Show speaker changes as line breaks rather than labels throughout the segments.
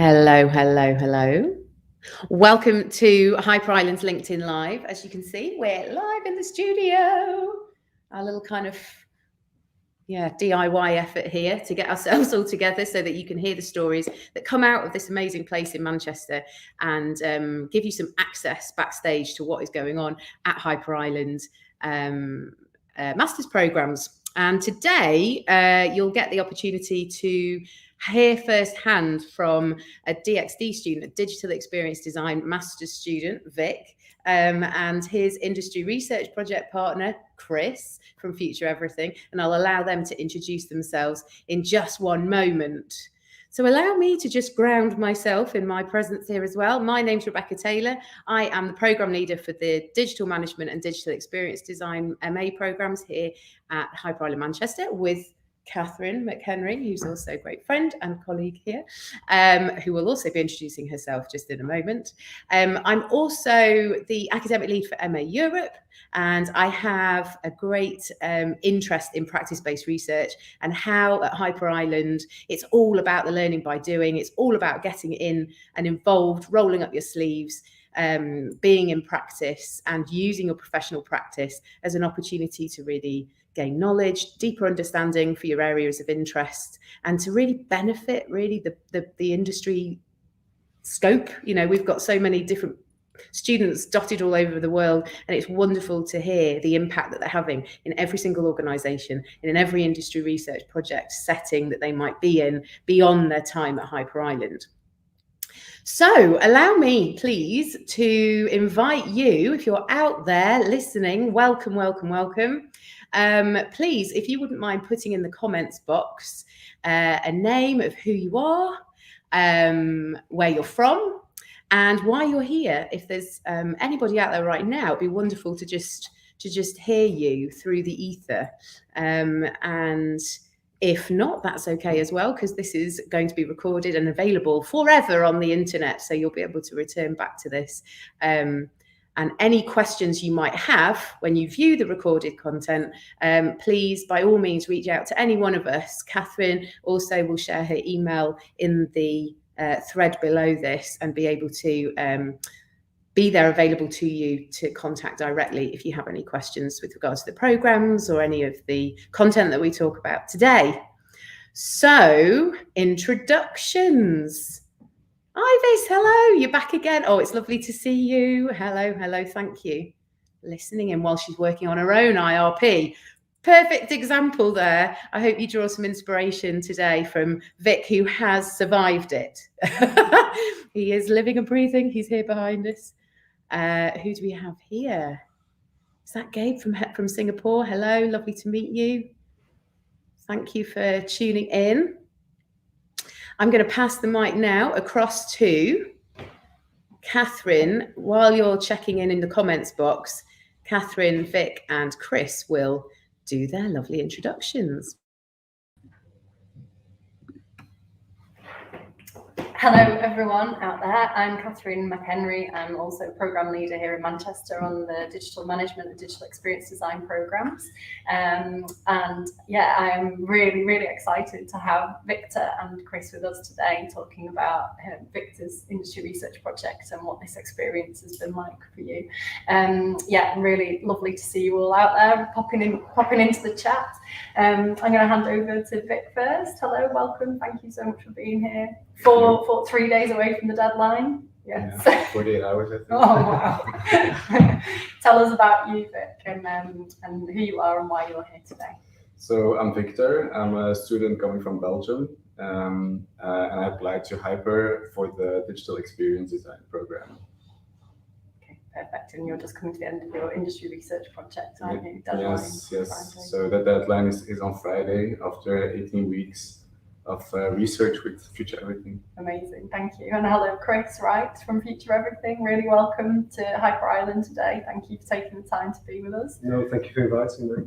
Hello, hello, hello. Welcome to Hyper Island's LinkedIn Live. As you can see, we're live in the studio. Our little kind of, DIY effort here to get ourselves all together so that you can hear the stories that come out of this amazing place in Manchester and give you some access backstage to what is going on at Hyper Island master's programs. And today you'll get the opportunity to hear firsthand from a DXD student, a digital experience design master's student, Vic, and his industry research project partner, Chris, from Future Everything. And I'll allow them to introduce themselves in just one moment. So allow me to just ground myself in my presence here as well. My name's Rebecca Taylor. I am the program leader for the digital management and digital experience design MA programs here at Hyper Island Manchester with Catherine Mchenry, who's also a great friend and colleague here, who will also be introducing herself just in a moment. I'm also the academic lead for MA Europe, and I have a great interest in practice-based research and how at Hyper Island it's all about the learning by doing. It's all about getting in and involved, rolling up your sleeves, being in practice and using your professional practice as an opportunity to really gain knowledge, deeper understanding for your areas of interest, and to really benefit really the industry scope. You know, we've got so many different students dotted all over the world, and it's wonderful to hear the impact that they're having in every single organisation, in every industry research project setting that they might be in beyond their time at Hyper Island. So allow me, please, to invite you, if you're out there listening, welcome, welcome, welcome. Please, if you wouldn't mind putting in the comments box a name of who you are, where you're from, and why you're here. If there's anybody out there right now, it'd be wonderful to just hear you through the ether. And if not, that's okay as well, because this is going to be recorded and available forever on the internet. So you'll be able to return back to this. And any questions you might have when you view the recorded content, please, by all means, reach out to any one of us. Catherine also will share her email in the thread below this and be able to be there available to you to contact directly if you have any questions with regards to the programs or any of the content that we talk about today. So, introductions. Ivis, hello, you're back again. Oh, it's lovely to see you. Hello, hello, thank you. Listening in while she's working on her own IRP. Perfect example there. I hope you draw some inspiration today from Vic, who has survived it. He is living and breathing. He's here behind us. Who do we have here? Is that Gabe from Singapore? Hello, lovely to meet you. Thank you for tuning in. I'm going to pass the mic now across to Catherine. While you're checking in the comments box, Catherine, Vic, and Chris will do their lovely introductions.
Hello everyone out there, I'm Catherine Mchenry. I'm also program leader here in Manchester on the digital management and digital experience design programs. And yeah, I'm really, really excited to have Victor and Chris with us today talking about Victor's industry research project and what this experience has been like for you. Yeah, really lovely to see you all out there popping into the chat. I'm going to hand over to Vic first. Hello, welcome. Thank you so much for being here. For 3 days away from the deadline. Yes.
Yeah, 48 hours, I think.
Oh, wow. Tell us about you, Vic, and who you are and why you're here today.
So I'm Victor. I'm a student coming from Belgium, and I applied to Hyper for the digital experience design program.
Okay, perfect. And you're just coming to the end of your industry research project, aren't you?
Deadline yes. So the deadline is on Friday after 18 weeks of research with Future Everything.
Amazing, thank you. And hello, Chris Wright from Future Everything. Really welcome to Hyper Island today. Thank you for taking the time to be with us.
No, thank you for inviting me.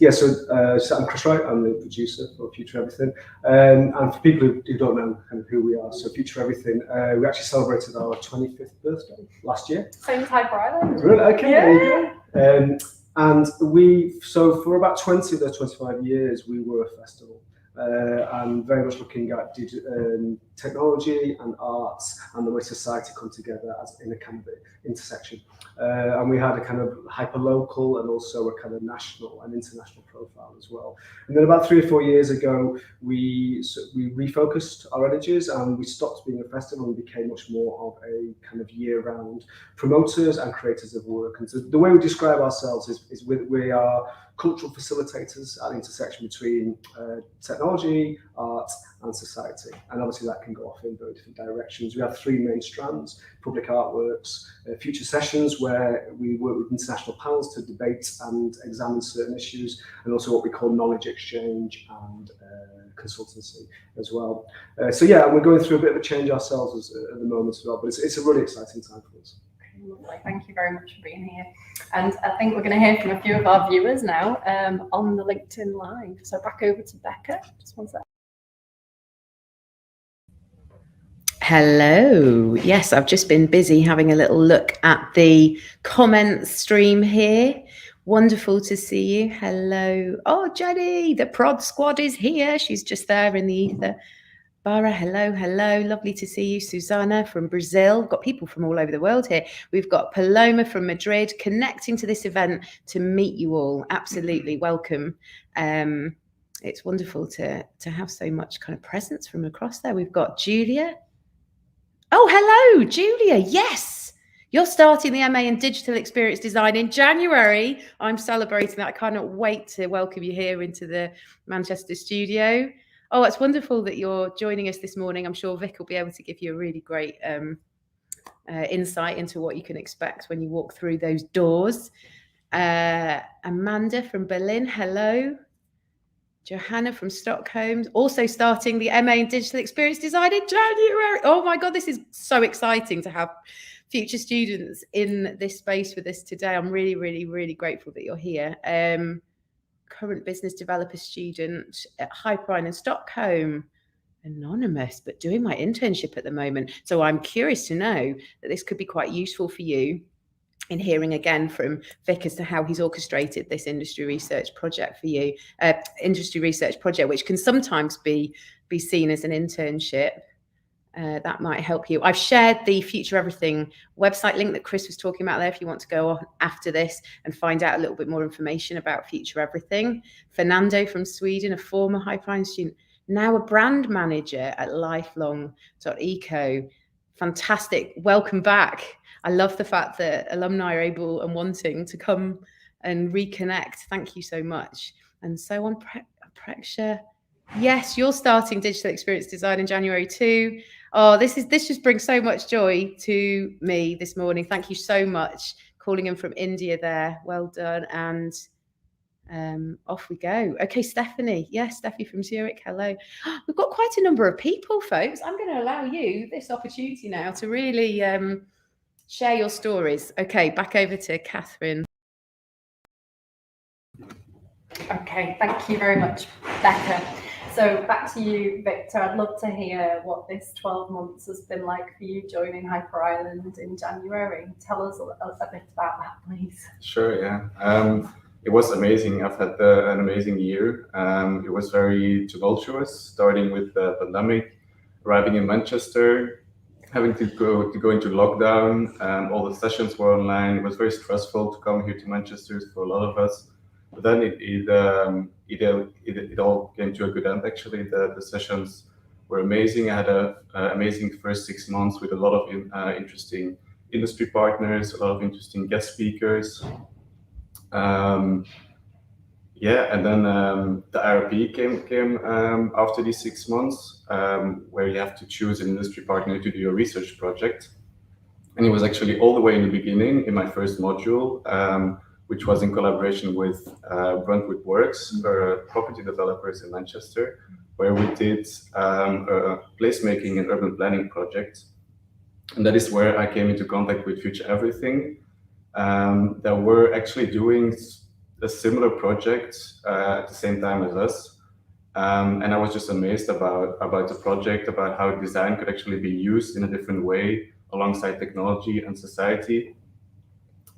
So I'm Chris Wright. I'm the producer for Future Everything. And for people who don't know kind of who we are, so Future Everything, we actually celebrated our 25th birthday last year.
Same as Hyper Island.
Really? Okay,
yeah.
There you go. And so for about 20 to 25 years, we were a festival. and very much looking at technology and arts and the way society come together as in a kind of intersection. And we had a kind of hyper-local and also a kind of national and international profile as well. And then about 3 or 4 years ago, we refocused our energies and we stopped being a festival and became much more of a kind of year-round promoters and creators of work. And so the way we describe ourselves is we are cultural facilitators at the intersection between technology, art and society. And obviously that can go off in very different directions. We have 3 main strands: public artworks, future sessions where we work with international panels to debate and examine certain issues, and also what we call knowledge exchange and consultancy as well. So yeah, we're going through a bit of a change ourselves at the moment as well, but it's a really exciting time for us.
Lovely. Thank you very much for being here. And I think we're going to hear from a few of our viewers now on the LinkedIn Live. So back over to Becca. Just one sec.
Hello. Yes, I've just been busy having a little look at the comments stream here. Wonderful to see you. Hello. Oh, Jenny, the prod squad is here. She's just there in the ether. Bara, hello, hello. Lovely to see you. Susanna from Brazil. Got people from all over the world here. We've got Paloma from Madrid connecting to this event to meet you all. Absolutely welcome. It's wonderful to have so much kind of presence from across there. We've got Julia. Oh, hello, Julia. Yes. You're starting the MA in Digital Experience Design in January. I'm celebrating that. I cannot wait to welcome you here into the Manchester studio. Oh, it's wonderful that you're joining us this morning. I'm sure Vic will be able to give you a really great insight into what you can expect when you walk through those doors. Amanda from Berlin, hello. Johanna from Stockholm, also starting the MA in Digital Experience Design in January. Oh my God, this is so exciting to have future students in this space with us today. I'm really, really, really grateful that you're here. Current business developer student at Hyperine in Stockholm, anonymous, but doing my internship at the moment. So I'm curious to know that this could be quite useful for you in hearing again from Vic as to how he's orchestrated this industry research project for you, which can sometimes be seen as an internship. That might help you. I've shared the Future Everything website link that Chris was talking about there if you want to go on after this and find out a little bit more information about Future Everything. Fernando from Sweden, a former Hyperine student, now a brand manager at lifelong.eco. Fantastic. Welcome back. I love the fact that alumni are able and wanting to come and reconnect. Thank you so much. And so on, Preksha. Yes, you're starting Digital Experience Design in January too. Oh, this just brings so much joy to me this morning. Thank you so much. Calling in from India there. Well done. And off we go. Okay, Stephanie. Yes, Stephanie from Zurich. Hello. We've got quite a number of people, folks. I'm going to allow you this opportunity now to really share your stories. Okay, back over to Catherine.
Okay, thank you very much, Becca. So back to you, Victor. I'd love to hear what this 12 months has been like for you joining Hyper Island in January. Tell us a bit about that, please.
Sure, yeah. It was amazing. I've had an amazing year. It was very tumultuous, starting with the pandemic, arriving in Manchester, having to go into lockdown. All the sessions were online. It was very stressful to come here to Manchester for a lot of us. But then it all came to a good end. Actually, the sessions were amazing. I had an amazing first 6 months with a lot of interesting industry partners, a lot of interesting guest speakers. And then the IRP came after these 6 months, where you have to choose an industry partner to do your research project. And it was actually all the way in the beginning in my first module, which was in collaboration with Bruntwood Works, property developers in Manchester, where we did a placemaking and urban planning project. And that is where I came into contact with Future Everything. That were actually doing a similar project at the same time as us. And I was just amazed about the project, about how design could actually be used in a different way alongside technology and society.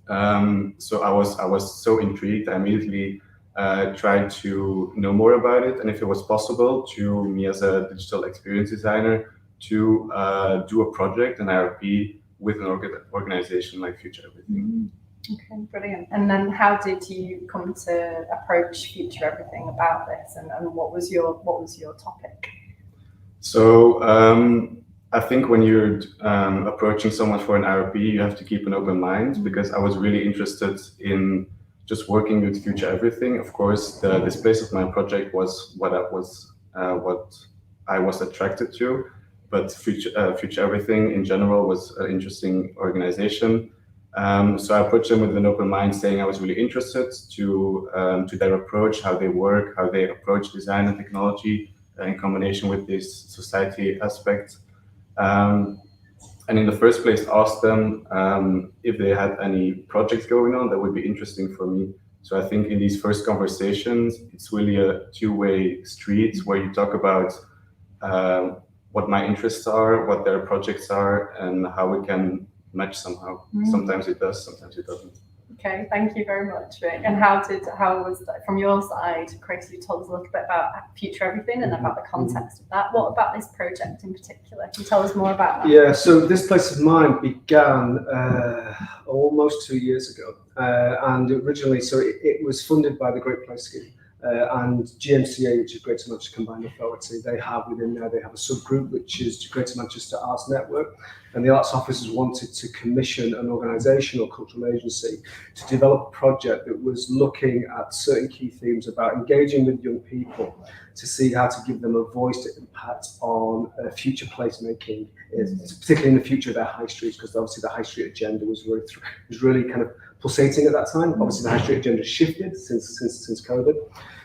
So I was so intrigued. I immediately tried to know more about it, and if it was possible, to me as a digital experience designer to do a project, an IRP, with an organization like Future Everything.
Okay, brilliant. And then how did you come to approach Future Everything about this, and what was your topic?
So I think when you're approaching someone for an IRP, you have to keep an open mind, because I was really interested in just working with Future Everything. Of course, this place of mind project was what I was attracted to, but Future Everything in general was an interesting organization. So I approached them with an open mind, saying I was really interested to their approach, how they work, how they approach design and technology in combination with this society aspect. And in the first place, asked them if they had any projects going on that would be interesting for me. So I think in these first conversations, it's really a two-way street where you talk about what my interests are, what their projects are, and how we can match somehow. Sometimes it does, sometimes it doesn't.
Okay, thank you very much, Rick. And how was that from your side, Chris? You told us a little bit about Future Everything and about the context of that. What about this project in particular? Can you tell us more about that?
Yeah, so this place of mine began almost 2 years ago, and originally, so it was funded by the Great Place Scheme. And GMCA, which is Greater Manchester Combined Authority, they have within there, they have a subgroup which is Greater Manchester Arts Network, and the arts officers wanted to commission an organisation or cultural agency to develop a project that was looking at certain key themes about engaging with young people to see how to give them a voice to impact on future placemaking, particularly in the future of their high streets, because obviously the high street agenda was really kind of pulsating at that time. Obviously, the high street agenda shifted since COVID.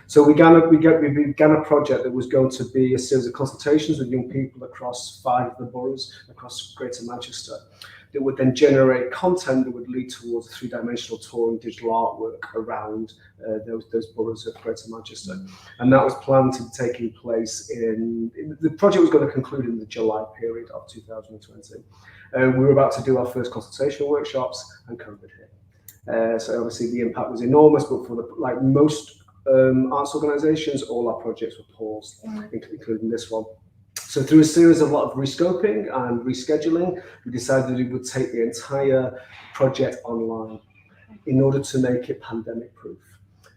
So we began a project that was going to be a series of consultations with young people across 5 of the boroughs across Greater Manchester that would then generate content that would lead towards a 3-dimensional tour and digital artwork around those boroughs of Greater Manchester. And that was planned to be taking place the project was going to conclude in the July period of 2020. We were about to do our first consultation workshops, and COVID hit. So obviously the impact was enormous, but for like most arts organisations, all our projects were paused, including this one. So through a series of a lot of rescoping and rescheduling, we decided that we would take the entire project online in order to make it pandemic proof.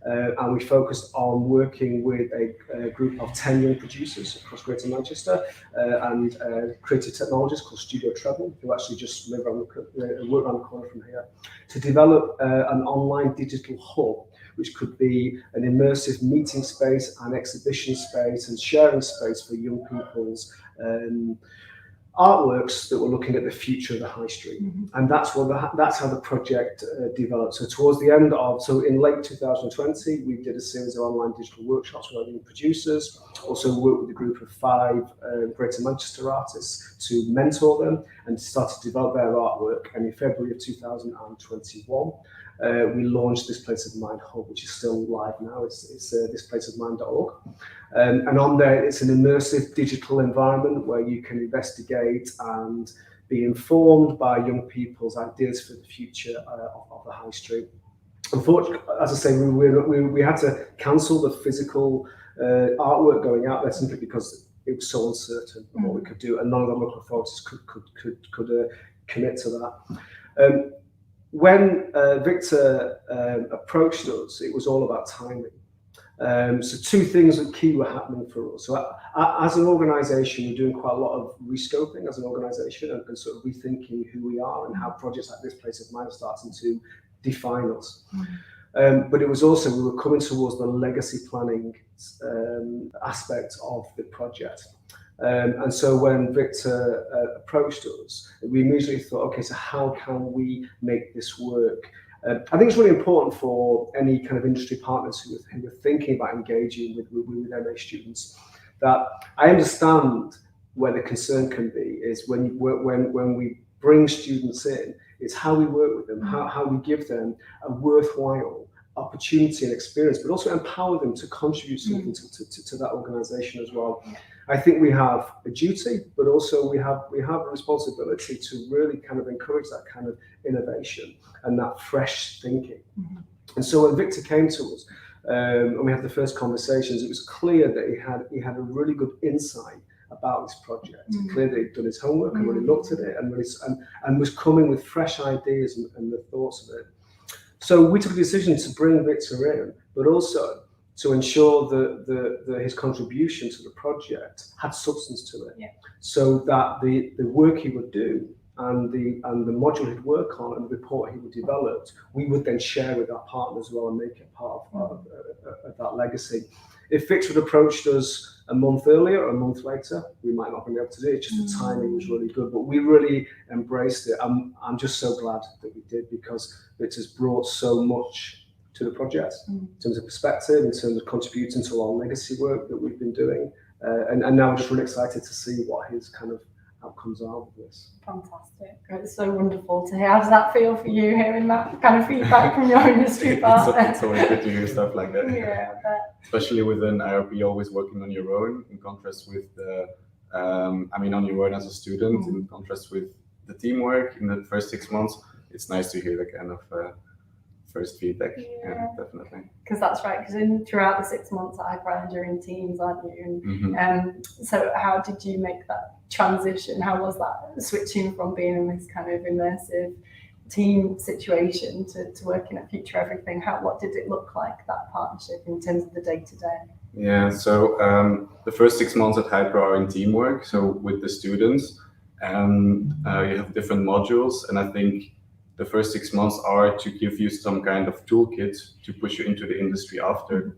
And we focused on working with a group of 10 young producers across Greater Manchester and creative technologists called Studio Treble, who actually just work around the corner from here, to develop an online digital hub, which could be an immersive meeting space and exhibition space and sharing space for young people's artworks that were looking at the future of the high street. And that's how the project developed. So towards the end so in late 2020, we did a series of online digital workshops with our producers, also worked with a group of 5 Greater Manchester artists to mentor them and start to develop their artwork. And in February of 2021, we launched This Place of Mind Hub, which is still live now. It's thisplaceofmind.org. And on there, it's an immersive digital environment where you can investigate and be informed by young people's ideas for the future of the high street. Unfortunately, as I say, we had to cancel the physical artwork going out there simply because it was so uncertain of what we could do, and none of the local authorities could commit to that. When Victor approached us, it was all about timing. So 2 things that key were happening for us. So as an organisation, we're doing quite a lot of rescoping as an organisation and sort of rethinking who we are and how projects like This Place of Mind are starting to define us. But it was also, we were coming towards the legacy planning aspect of the project. And so when Victor approached us, we immediately thought, okay, so how can we make this work? I think it's really important for any kind of industry partners who are thinking about engaging with MA students, that I understand where the concern can be is when we bring students in, it's how we work with them, how we give them a worthwhile opportunity and experience, but also empower them to contribute something to that organisation as well. I think we have a duty, but also we have a responsibility to really kind of encourage that kind of innovation and that fresh thinking. And so when Victor came to us, and we had the first conversations, it was clear that he had a really good insight about this project. Clear that he'd done his homework and really looked at it and was coming with fresh ideas and the thoughts of it. So we took a decision to bring Victor in, but also to ensure that his contribution to the project had substance to it, so that the work he would do and the module he'd work on and the report he would develop, we would then share with our partners as well and make it part of that legacy. If Victor had approached us a month earlier or a month later, we might not have been able to do it. Just the timing was really good, but we really embraced it. I'm just so glad that we did, because Victor's brought so much to the project in terms of perspective, in terms of contributing to our legacy work that we've been doing, and now I'm just really excited to see what his kind of outcomes are with this.
Fantastic. It's so wonderful to hear. How does that feel for you, hearing that kind of feedback from your industry partner?
It's always good to hear stuff like that.
Yeah, I bet.
Especially with an IRP always working on your own, in contrast with on your own as a student, in contrast with the teamwork in the first 6 months. It's nice to hear the kind of first feedback. Yeah, definitely.
Because that's right. Because throughout the 6 months at Hyper Island, you're in teams, aren't you? And so how did you make that transition? How was that switching from being in this kind of immersive team situation to working at Future Everything? What did it look like, that partnership, in terms of the day-to-day?
Yeah, so the first 6 months at Hyper are in teamwork, so with the students, and you have different modules, and I think the first 6 months are to give you some kind of toolkit to push you into the industry after.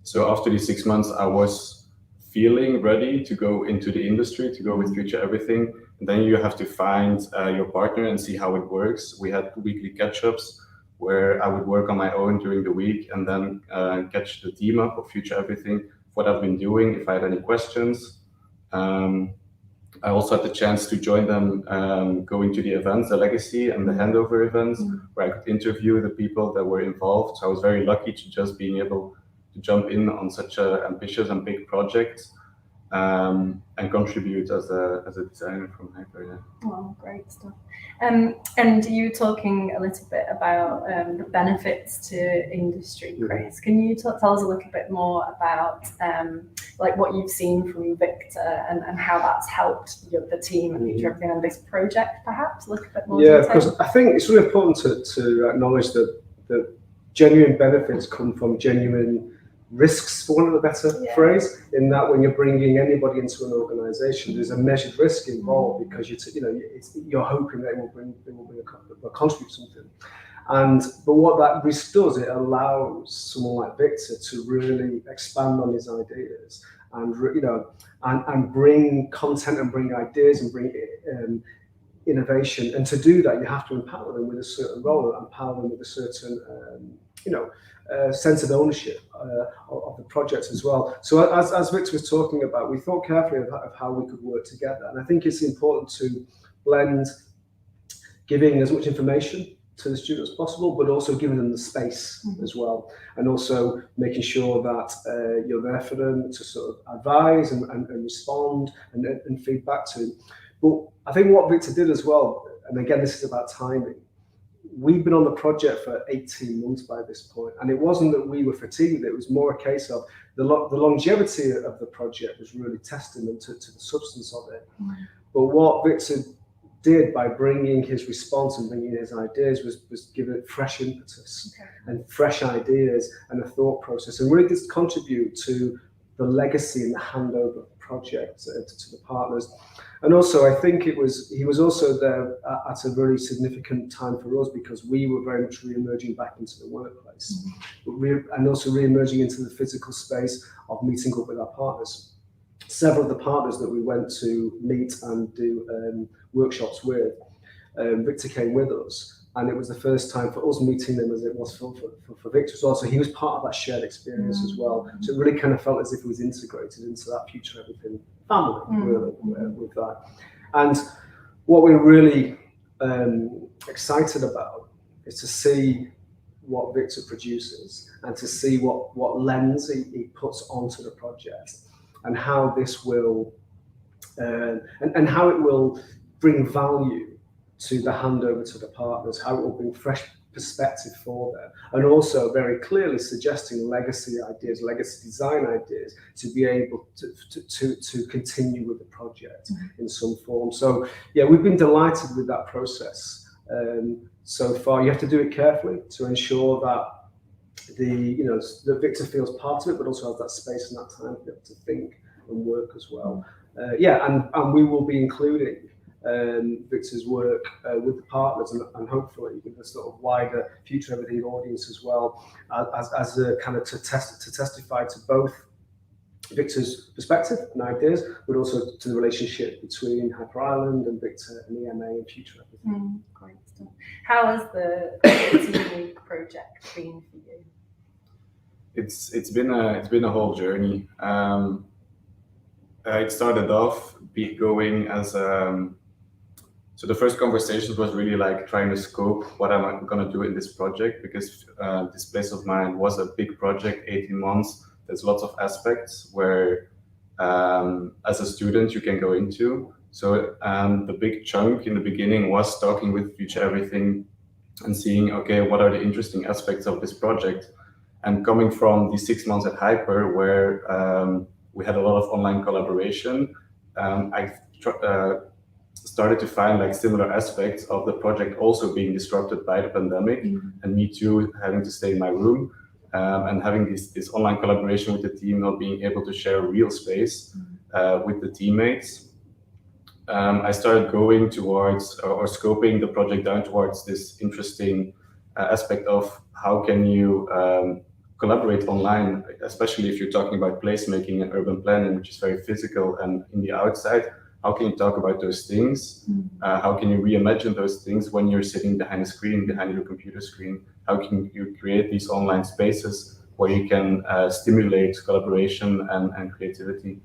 So after these 6 months, I was feeling ready to go into the industry, to go with Future Everything. And then you have to find your partner and see how it works. We had weekly catch-ups where I would work on my own during the week and then catch the team up of Future Everything, what I've been doing, if I had any questions. I also had the chance to join them, going to the events, the legacy and the handover events, where I could interview the people that were involved. So I was very lucky to just being able to jump in on such an ambitious and big project, and contribute as a designer from Hyper. Yeah.
Oh, great stuff. And you were talking a little bit about the benefits to industry, Chris. Can you tell us a little bit more about like what you've seen from Victor and how that's helped the team and Future Everything and this project, perhaps? A little bit more
Yeah,
detail?
because I think it's really important to acknowledge that genuine benefits come from genuine risks, for want of a better phrase, in that when you're bringing anybody into an organisation, there's a measured risk involved, because you're hoping they will contribute something. But what that risk does, it allows someone like Victor to really expand on his ideas and bring content and bring ideas and bring innovation. And to do that, you have to empower them with a certain role, empower them with a certain sense of ownership of the project as well. So as Victor was talking about, we thought carefully of how we could work together. And I think it's important to blend giving as much information to the students as possible, but also giving them the space as well. And also making sure that you're there for them to sort of advise and respond and feedback to. But I think what Victor did as well, and again, this is about timing, we've been on the project for 18 months by this point, and it wasn't that we were fatigued. It was more a case of the longevity of the project was really testament to the substance of it. But what Victor did by bringing his response and bringing his ideas was give it fresh impetus and fresh ideas and a thought process, and really just contribute to the legacy and the handover of the project to the partners. And also, I think he was also there at a really significant time for us, because we were very much re-emerging back into the workplace, and also re-emerging into the physical space of meeting up with our partners. Several of the partners that we went to meet and do workshops with, Victor came with us, and it was the first time for us meeting them as it was for Victor as well. So he was part of that shared experience as well. So it really kind of felt as if he was integrated into that Future Everything family, really, with that. And what we're really excited about is to see what Victor produces and to see what lens he puts onto the project, and how this will and how it will bring value to the handover to the partners, how it will bring fresh perspective for them, and also very clearly suggesting legacy ideas, legacy design ideas, to be able to continue with the project in some form. So yeah, we've been delighted with that process so far. You have to do it carefully to ensure that that Victor feels part of it, but also has that space and that time to be able to think and work as well. And we will be including Victor's work with the partners and hopefully with the sort of wider Future Everything audience as well, as a kind of to testify to both Victor's perspective and ideas, but also to the relationship between Hyper Island and Victor and EMA and Future Everything.
Great stuff. How has the Unique project been for you?
It's been a whole journey. It started off going as so the first conversations was really like trying to scope what I'm going to do in this project, because this Place of Mind was a big project, 18 months. There's lots of aspects where as a student you can go into. So the big chunk in the beginning was talking with Future Everything and seeing, okay, what are the interesting aspects of this project? And coming from the 6 months at Hyper, where we had a lot of online collaboration, I started to find like similar aspects of the project also being disrupted by the pandemic, and me too having to stay in my room, and having this online collaboration with the team, not being able to share a real space with the teammates. I started going towards or scoping the project down towards this interesting aspect of how can you collaborate online, especially if you're talking about placemaking and urban planning, which is very physical and in the outside. How can you talk about those things? How can you reimagine those things when you're sitting behind a screen, behind your computer screen? How can you create these online spaces where you can stimulate collaboration and creativity?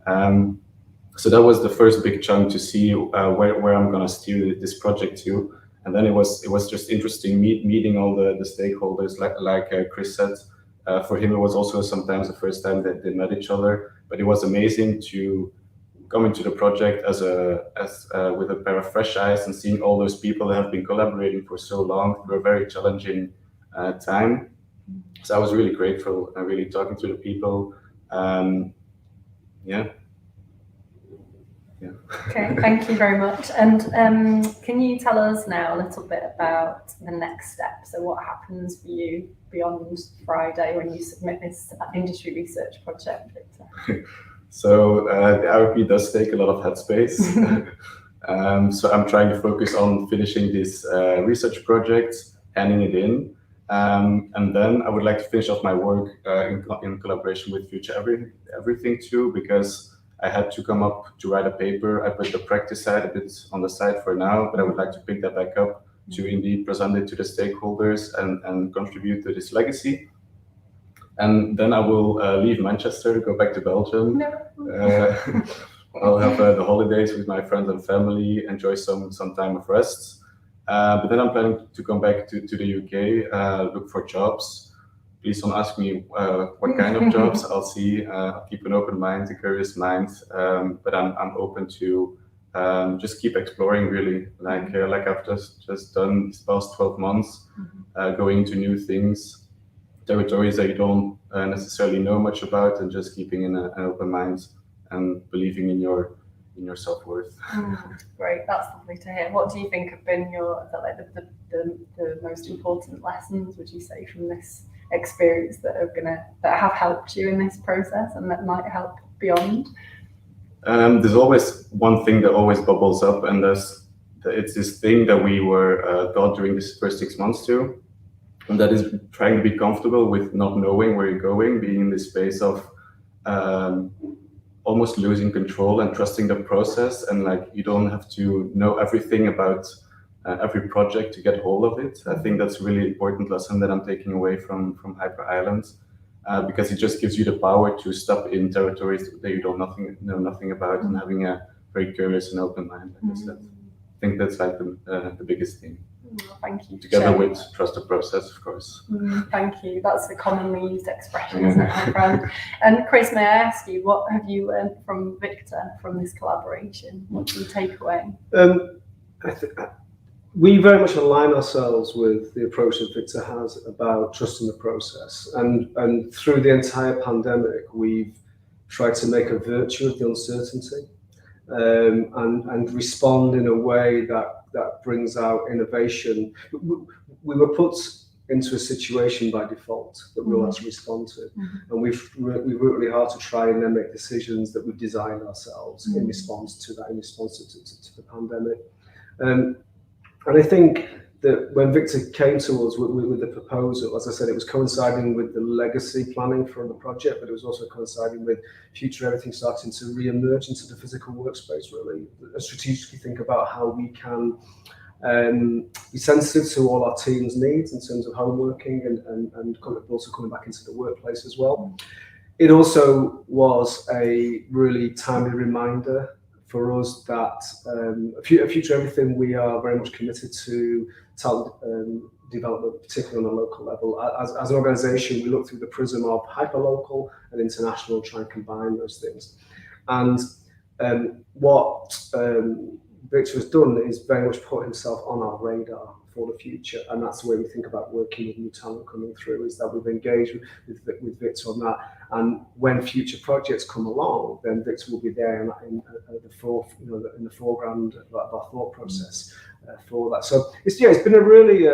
So that was the first big chunk to see where I'm going to steer this project to. And then it was just interesting meeting all the stakeholders, like Chris said. For him, it was also sometimes the first time that they met each other. But it was amazing to come into the project with a pair of fresh eyes and seeing all those people that have been collaborating for so long through a very challenging time. So I was really grateful and really talking to the people.
Okay, thank you very much. And can you tell us now a little bit about the next step? So what happens for you beyond Friday when you submit this industry research project, Victor?
So the RP does take a lot of headspace. So I'm trying to focus on finishing this research project, handing it in. And then I would like to finish off my work in collaboration with Future Everything too, because I had to come up to write a paper. I put the practice side a bit on the side for now, but I would like to pick that back up to indeed present it to the stakeholders and contribute to this legacy. And then I will leave Manchester, go back to Belgium.
No.
I'll have the holidays with my friends and family, enjoy some time of rest. But then I'm planning to come back to the UK, look for jobs. Please don't ask me what kind of jobs. I'll see. I'll keep an open mind, a curious mind. But I'm open to just keep exploring, really. Like I've just done these past 12 months, going to new things, territories that you don't necessarily know much about, and just keeping an open mind and believing in your self-worth.
Great, that's lovely to hear. What do you think have been the most important lessons, would you say, from this experience that have helped you in this process and that might help beyond?
There's always one thing that always bubbles up, and it's this thing that we were taught during this first 6 months too, and that is trying to be comfortable with not knowing where you're going, being in this space of almost losing control and trusting the process, and like you don't have to know everything about every project to get hold of it. I think that's a really important lesson that I'm taking away from Hyper Island, because it just gives you the power to step in territories that you know nothing about, and having a very curious and open mind, like I said. I think that's like the biggest thing.
Thank you.
Together with trust the process, of course.
Thank you. That's a commonly used expression, isn't it, my friend? And Chris, may I ask you, what have you learned from Victor from this collaboration? What do you take away?
we very much align ourselves with the approach that Victor has about trusting the process. And through the entire pandemic, we've tried to make a virtue of the uncertainty, and respond in a way that brings out innovation. We were put into a situation by default that we'll have to respond to. And we've worked really hard to try and then make decisions that we've designed ourselves in response to that, in response to the pandemic. And I think that when Victor came to us with the proposal, as I said, it was coinciding with the legacy planning for the project, but it was also coinciding with Future Everything starting to re-emerge into the physical workspace, really. Strategically think about how we can be sensitive to all our team's needs in terms of home working and also coming back into the workplace as well. It also was a really timely reminder for us that at Future Everything, we are very much committed to talent development, particularly on a local level. As an organisation, we look through the prism of hyperlocal and international, try and combine those things. And what Victor has done is very much put himself on our radar for the future, and that's the way we think about working with new talent coming through, is that we've engaged with Victor on that. And when future projects come along, then Victor will be there in the foreground of our thought process for that. So it's been a really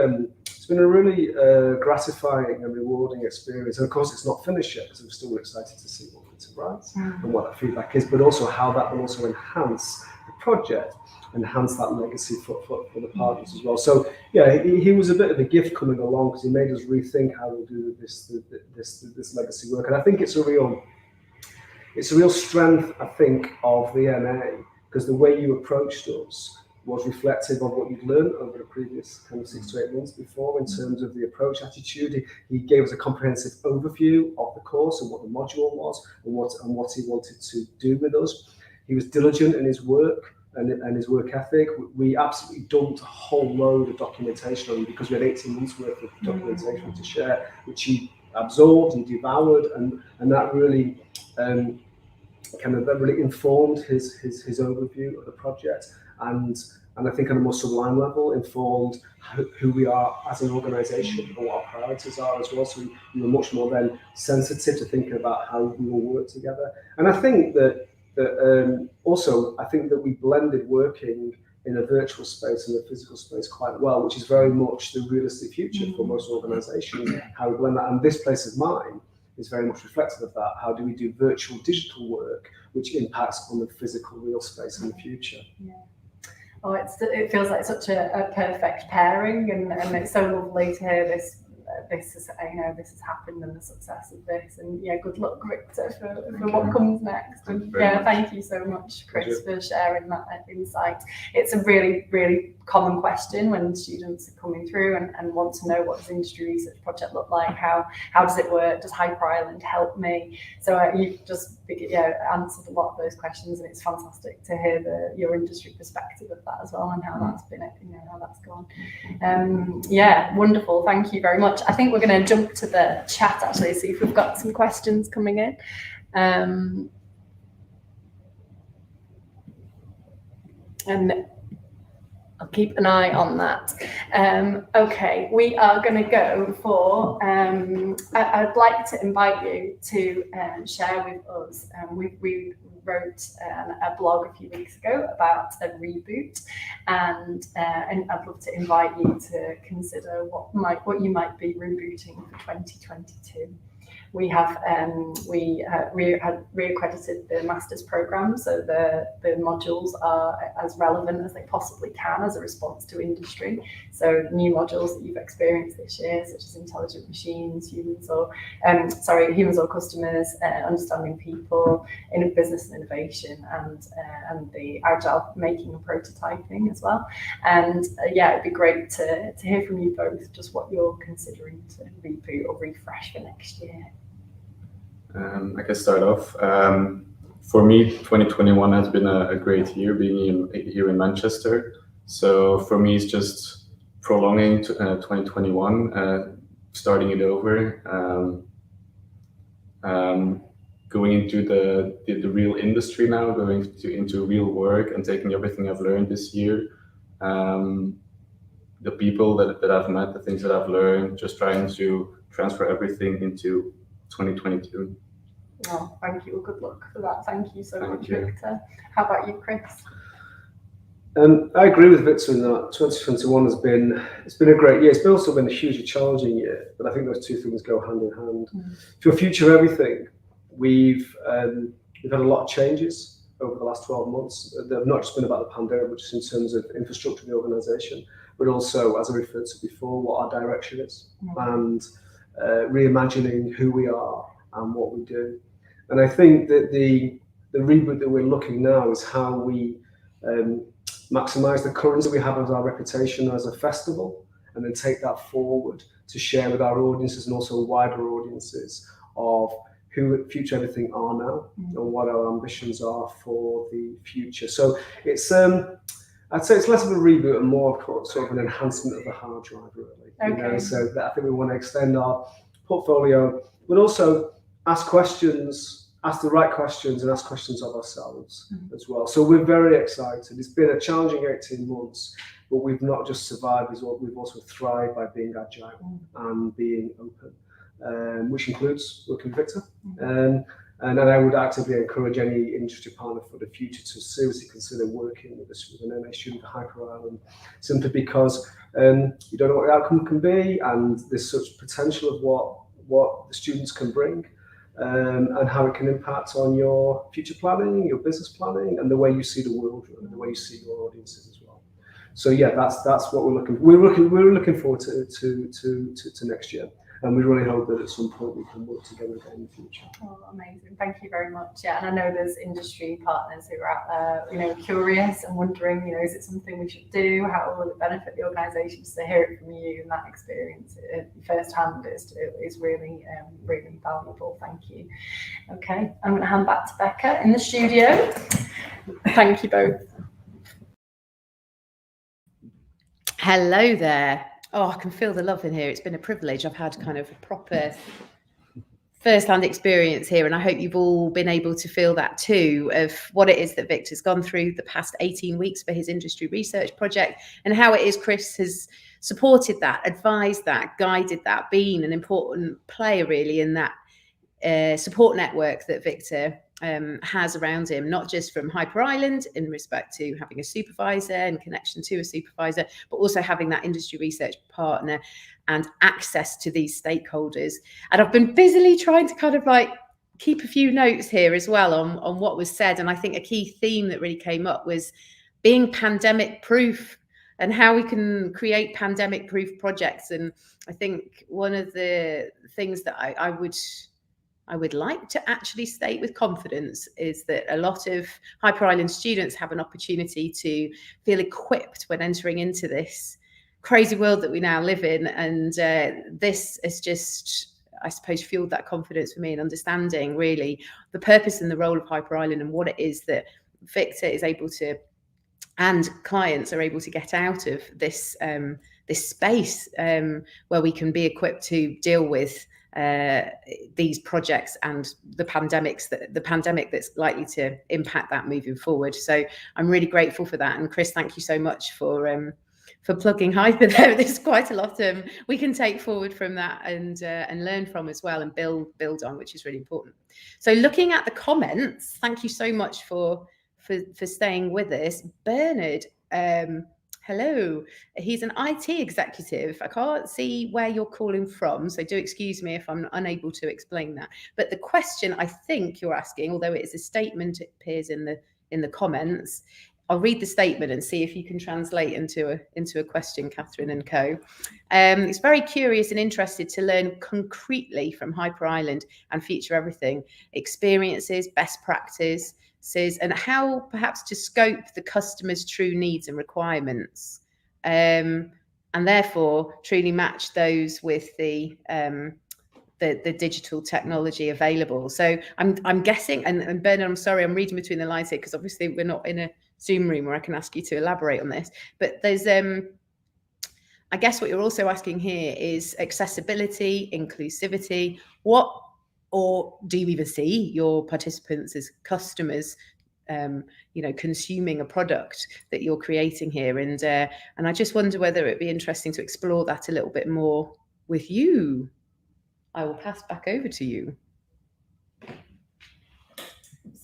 gratifying and rewarding experience. And of course, it's not finished yet, because we're still excited to see what Victor writes and what that feedback is, but also how that will also enhance the project, enhance that legacy for the partners as well. So yeah, he was a bit of a gift coming along, because he made us rethink how we'll do this legacy work. And I think it's a real strength, I think, of the NA, because the way you approached us was reflective of what you'd learned over the previous kind of 6 to 8 months before in terms of the approach, attitude. He gave us a comprehensive overview of the course and what the module was and what he wanted to do with us. He was diligent in his work and his work ethic. We absolutely dumped a whole load of documentation on him, because we had 18 months worth of documentation to share, which he absorbed and devoured, and that really really informed his overview of the project, and I think on a more sublime level informed who we are as an organisation and what our priorities are as well. So we were much more then sensitive to thinking about how we will work together. And I think that also, I think that we blended working in a virtual space and a physical space quite well, which is very much the realistic future for most organisations, how we blend that. And this place of mine is very much reflective of that. How do we do virtual digital work, which impacts on the physical real space in the future? Yeah.
Oh, it feels like such a perfect pairing, and it's so lovely to hear this has happened and the success of this, and good luck, Victor, for what comes next. And thank you so much, Chris, for sharing that insight. It's a really, really common question when students are coming through and want to know, what does industry research project look like? How does it work? Does Hyper Island help me? So you've just answered a lot of those questions, and it's fantastic to hear your industry perspective of that as well, and how that's been, how that's gone. Wonderful. Thank you very much. I think we're going to jump to the chat, actually, see if we've got some questions coming in. And I'll keep an eye on that. Okay, we are going to go for, I'd like to invite you to share with us. We wrote a blog a few weeks ago about a reboot, and I'd love to invite you to consider what you might be rebooting for 2022. We have reaccredited the master's programme, so the modules are as relevant as they possibly can as a response to industry. So new modules that you've experienced this year, such as intelligent machines, humans or customers, understanding people, in business and innovation, and the agile making and prototyping as well. And it'd be great to hear from you both, just what you're considering to reboot or refresh for next year.
I can start off. For me, 2021 has been a great year being here in Manchester. So for me, it's just prolonging 2021, starting it over, going into the real industry now, going into real work and taking everything I've learned this year. the people that I've met, the things that I've learned, just trying to transfer everything into 2022.
Oh, thank you. Well, good luck for that. Thank you so
Thank
much,
you.
Victor. How about you, Chris?
I agree with Victor in that 2021 it's been a great year. It's also been a hugely challenging year, but I think those two things go hand in hand. For Future Everything, we've had a lot of changes over the last 12 months. They've not just been about the pandemic, but just in terms of infrastructure of the organisation, but also, as I referred to before, what our direction is, and reimagining who we are and what we do. And I think that the reboot that we're looking now is how we maximise the currency we have as our reputation as a festival, and then take that forward to share with our audiences and also wider audiences of who Future Everything are now and what our ambitions are for the future. So it's I'd say it's less of a reboot and more of sort of an enhancement of the hard drive, really.
Okay.
You know, so that I think we want to extend our portfolio, but also ask the right questions and ask questions of ourselves as well. So we're very excited. It's been a challenging 18 months, but we've not just survived, we've also thrived by being agile and being open, which includes working with Victor. And I would actively encourage any industry partner for the future to seriously consider working with us with an MA student for Hyper Island, simply because you don't know what the outcome can be, and there's such potential of what the students can bring. And how it can impact on your future planning, your business planning, and the way you see the world, really, the way you see your audiences as well. So yeah, that's what we're looking forward to next year, and we really hope that at some point we can work together again in the future.
Oh, amazing! Thank you very much. Yeah, and I know there's industry partners who are out there, curious and wondering, is it something we should do? How will it benefit the organisations? To hear it from you and that experience firsthand is really really valuable. Thank you. Okay, I'm going to hand back to Becca in the studio. Thank you both.
Hello there. Oh, I can feel the love in here. It's been a privilege. I've had kind of a proper first-hand experience here, and I hope you've all been able to feel that too, of what it is that Victor's gone through the past 18 weeks for his industry research project, and how it is Chris has supported that, advised that, guided that, been an important player really in that support network that Victor has around him, not just from Hyper Island in respect to having a supervisor and connection to a supervisor, but also having that industry research partner and access to these stakeholders. And I've been busily trying to kind of keep a few notes here as well on what was said. And I think a key theme that really came up was being pandemic proof and how we can create pandemic proof projects. And I think one of the things that I would like to actually state with confidence is that a lot of Hyper Island students have an opportunity to feel equipped when entering into this crazy world that we now live in. And this has just, I suppose, fueled that confidence for me in understanding really the purpose and the role of Hyper Island and what it is that Victor is able to, and clients are able to get out of this, this space where we can be equipped to deal with these projects and the pandemic that's likely to impact that moving forward. So I'm really grateful for that. And Chris, thank you so much for plugging Hyper there. There's quite a lot we can take forward from that and learn from as well and build on, which is really important. So looking at the comments, thank you so much for staying with us. Bernard, hello. He's an IT executive. I can't see where you're calling from, so do excuse me if I'm unable to explain that. But the question I think you're asking, although it is a statement, it appears in the comments. I'll read the statement and see if you can translate into a question, Catherine and co. It's very curious and interested to learn concretely from Hyper Island and Future Everything experiences, best practices, and how perhaps to scope the customer's true needs and requirements, and therefore truly match those with the digital technology available. So I'm guessing, and Bernard, I'm sorry, I'm reading between the lines here because obviously we're not in a Zoom room where I can ask you to elaborate on this, but there's I guess what you're also asking here is accessibility, inclusivity. Or do you even see your participants as customers consuming a product that you're creating here. And I just wonder whether it'd be interesting to explore that a little bit more with you. I will pass back over to you.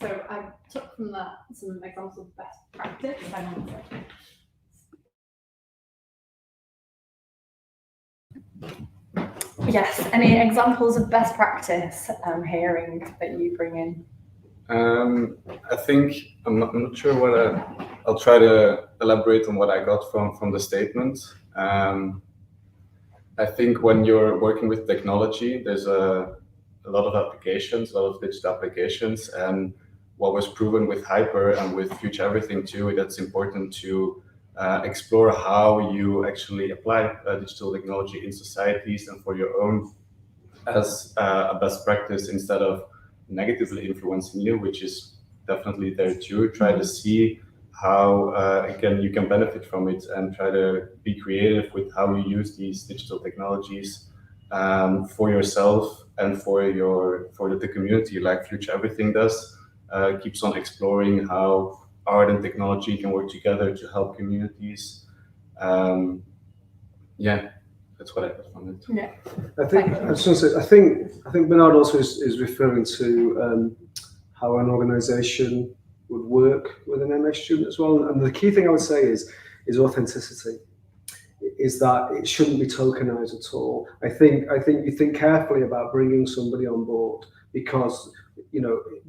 So I took from that some examples of best practice. Yes, any examples of best practice I'm hearing that you bring in?
I think I'm not sure what I'll try to elaborate on what I got from the statement. I think when you're working with technology, there's a lot of applications, a lot of digital applications, and what was proven with Hyper and with Future Everything too, that's important to explore how you actually apply digital technology in societies and for your own as a best practice instead of negatively influencing you, which is definitely there too. Try to see how you can benefit from it and try to be creative with how you use these digital technologies for yourself and for the community, like Future Everything does. Keeps on exploring how art and technology can work together to help communities. That's what I got from it.
Yeah,
I think Bernard also is referring to how an organisation would work with an MA student as well. And the key thing I would say is authenticity. Is that it shouldn't be tokenized at all. I think you think carefully about bringing somebody on board, because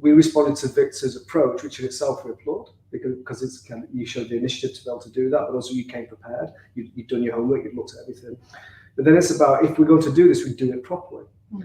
we responded to Victor's approach, which in itself we applaud, because it's you showed the initiative to be able to do that, but also you came prepared. You'd done your homework, you'd looked at everything. But then it's about, if we're going to do this, we do it properly.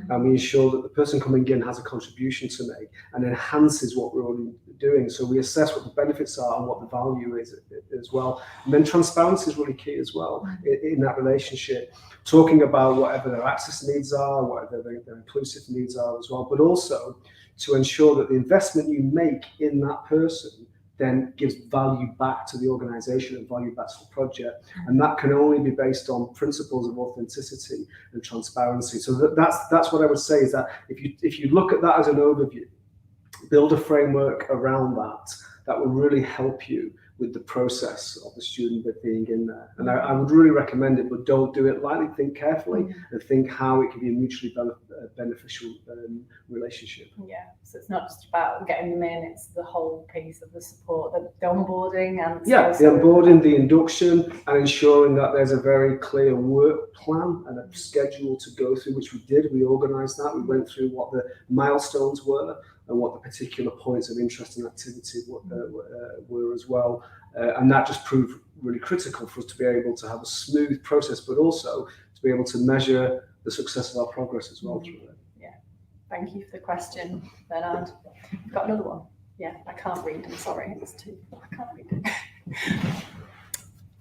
And we ensure that the person coming in has a contribution to make and enhances what we're already doing. So we assess what the benefits are and what the value is as well. And then transparency is really key as well in that relationship. Talking about whatever their access needs are, whatever their inclusive needs are as well, but also to ensure that the investment you make in that person then gives value back to the organisation and value back to the project. And that can only be based on principles of authenticity and transparency. So that's what I would say, is that if you look at that as an overview, build a framework around that will really help you with the process of the student being in there. And I would really recommend it, but don't do it lightly. Think carefully and think how it can be a mutually beneficial relationship.
Yeah, so it's not just about getting them in, it's the whole piece of the support, the onboarding and
the onboarding, the induction, and ensuring that there's a very clear work plan and a schedule to go through, which we did. We organised that. We went through what the milestones were and what the particular points of interest and activity were as well. And that just proved really critical for us to be able to have a smooth process, but also to be able to measure the success of our progress as well through it.
Yeah, thank you for the question, Bernard. I've got another one. Yeah, I can't read, I'm sorry, it's too, I can't read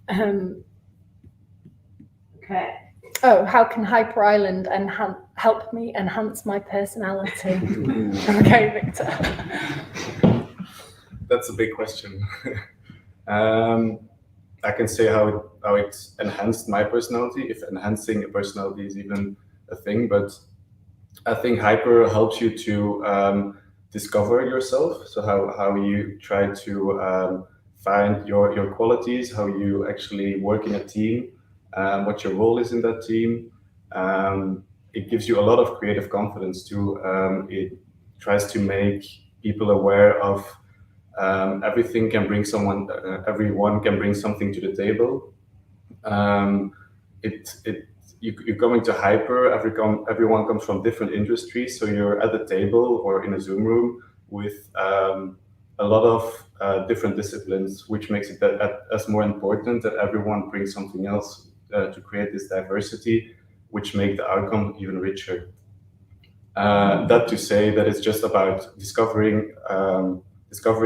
it. Okay. Oh, how can Hyper Island help me enhance my personality? Okay, Victor.
That's a big question. I can say how it enhanced my personality, if enhancing a personality is even a thing, but I think Hyper helps you to discover yourself. So how you try to find your qualities, how you actually work in a team, what your role is in that team. It gives you a lot of creative confidence too. It tries to make people aware of everyone can bring something to the table. You come into Hyper, everyone comes from different industries, so you're at the table or in a Zoom room with a lot of different disciplines, which makes it as more important that everyone brings something else to create this diversity, which make the outcome even richer. That to say that it's just about discovering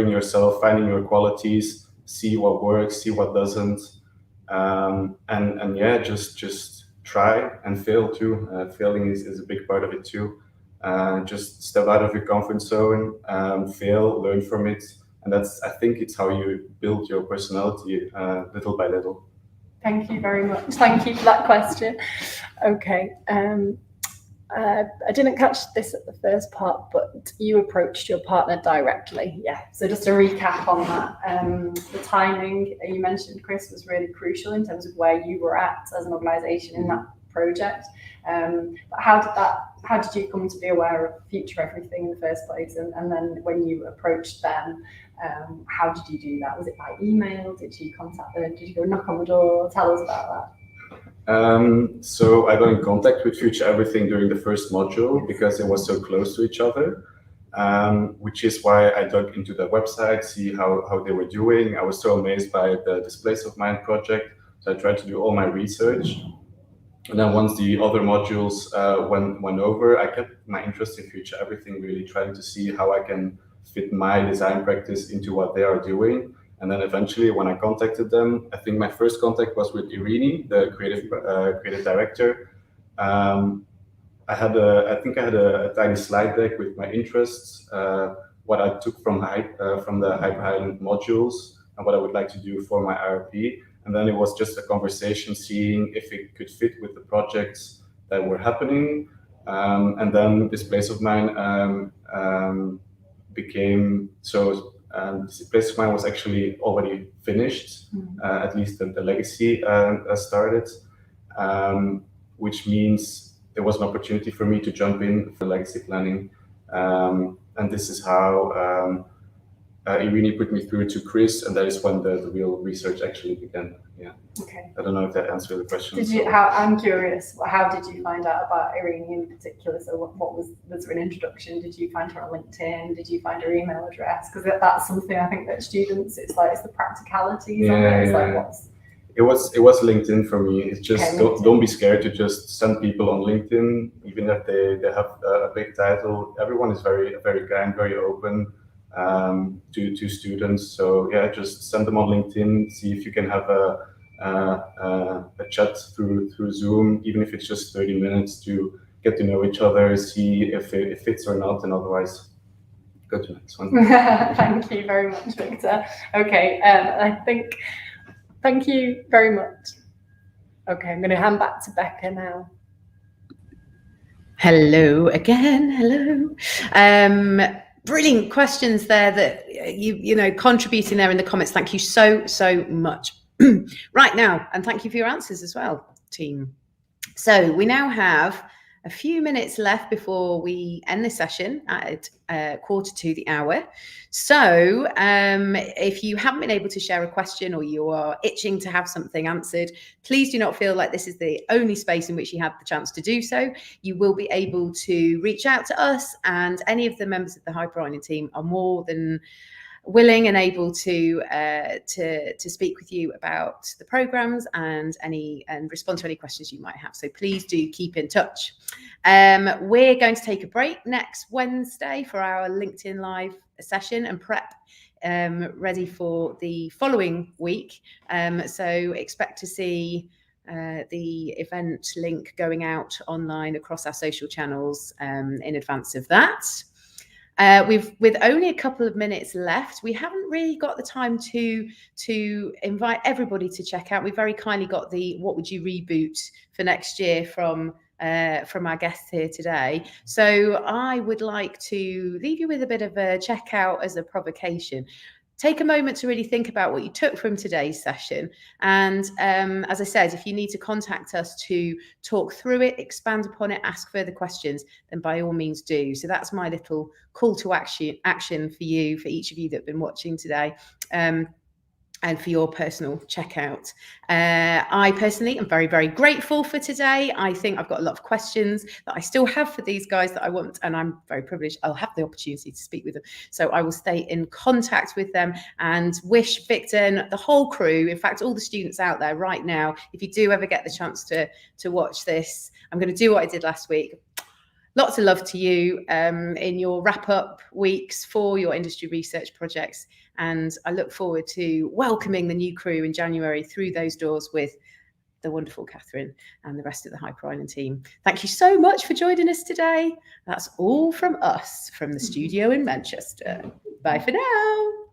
yourself, finding your qualities, see what works, see what doesn't, and yeah, just try and fail too. Failing is a big part of it too. Just step out of your comfort zone, fail, learn from it, and I think it's how you build your personality little by little.
Thank you very much. Thank you for that question. Okay. I didn't catch this at the first part, but you approached your partner directly. Yeah. So just to recap on that, the timing you mentioned, Chris, was really crucial in terms of where you were at as an organisation in that project. But how did you come to be aware of Future Everything in the first place? And then when you approached them, how did you do that? Was it by email? Did you contact them? Did you go knock on the door? Tell us about that.
So I got in contact with Future Everything during the first module because it was so close to each other, which is why I dug into the website, see how they were doing. I was so amazed by the Displays of Mind project, so I tried to do all my research. And then once the other modules went over, I kept my interest in Future Everything, really trying to see how I can fit my design practice into what they are doing. And then eventually, when I contacted them, I think my first contact was with Irini, the creative director. I think I had a tiny slide deck with my interests, what I took from the Hyper Highland modules, and what I would like to do for my IRP. And then it was just a conversation, seeing if it could fit with the projects that were happening. And then Displays of Mine became so. Displays of Mine was actually already finished, at least the legacy started, which means there was an opportunity for me to jump in for legacy planning. And this is how Irini put me through to Chris, and that is when the real research actually began. Yeah.
Okay.
I don't know if that answered the question.
I'm curious, how did you find out about Irini in particular? So what was there an introduction? Did you find her on LinkedIn? Did you find her email address? Because that's something I think that students, it's the practicalities of it. It's like what's...
It was LinkedIn for me. It's just don't be scared to just send people on LinkedIn, even if they have a big title. Everyone is very kind, very open to students. So yeah, just send them on LinkedIn. See if you can have a chat through Zoom, even if it's just 30 minutes to get to know each other, see if it fits or not, and otherwise go to the next one.
Thank you very much, Victor. Okay, I think. Thank you very much. Okay, I'm going to hand back to Becca now.
Hello again. Hello. Brilliant questions there that you know contributing there in the comments. Thank you so much. Right now, and thank you for your answers as well, team. So we now have a few minutes left before we end the session at 1:45. So if you haven't been able to share a question or you are itching to have something answered, please do not feel like this is the only space in which you have the chance to do so. You will be able to reach out to us, and any of the members of the Hyper Highland team are more than willing and able to speak with you about the programs and respond to any questions you might have. So please do keep in touch. We're going to take a break next Wednesday for our LinkedIn Live session and prep ready for the following week. So expect to see the event link going out online across our social channels in advance of that. With only a couple of minutes left, we haven't really got the time to invite everybody to check out. We very kindly got the "What would you reboot for next year" from our guests here today. So I would like to leave you with a bit of a checkout as a provocation. Take a moment to really think about what you took from today's session. And as I said, if you need to contact us to talk through it, expand upon it, ask further questions, then by all means do. So that's my little call to action for you, for each of you that have been watching today. And for your personal checkout. I personally am very grateful for today. I think I've got a lot of questions that I still have for these guys that I want, and I'm very privileged I'll have the opportunity to speak with them. So I will stay in contact with them and wish Victor and the whole crew, in fact, all the students out there right now, if you do ever get the chance to watch this, I'm going to do what I did last week. Lots of love to you in your wrap-up weeks for your industry research projects. And I look forward to welcoming the new crew in January through those doors with the wonderful Catherine and the rest of the Hyper Highland team. Thank you so much for joining us today. That's all from us from the studio in Manchester. Bye for now.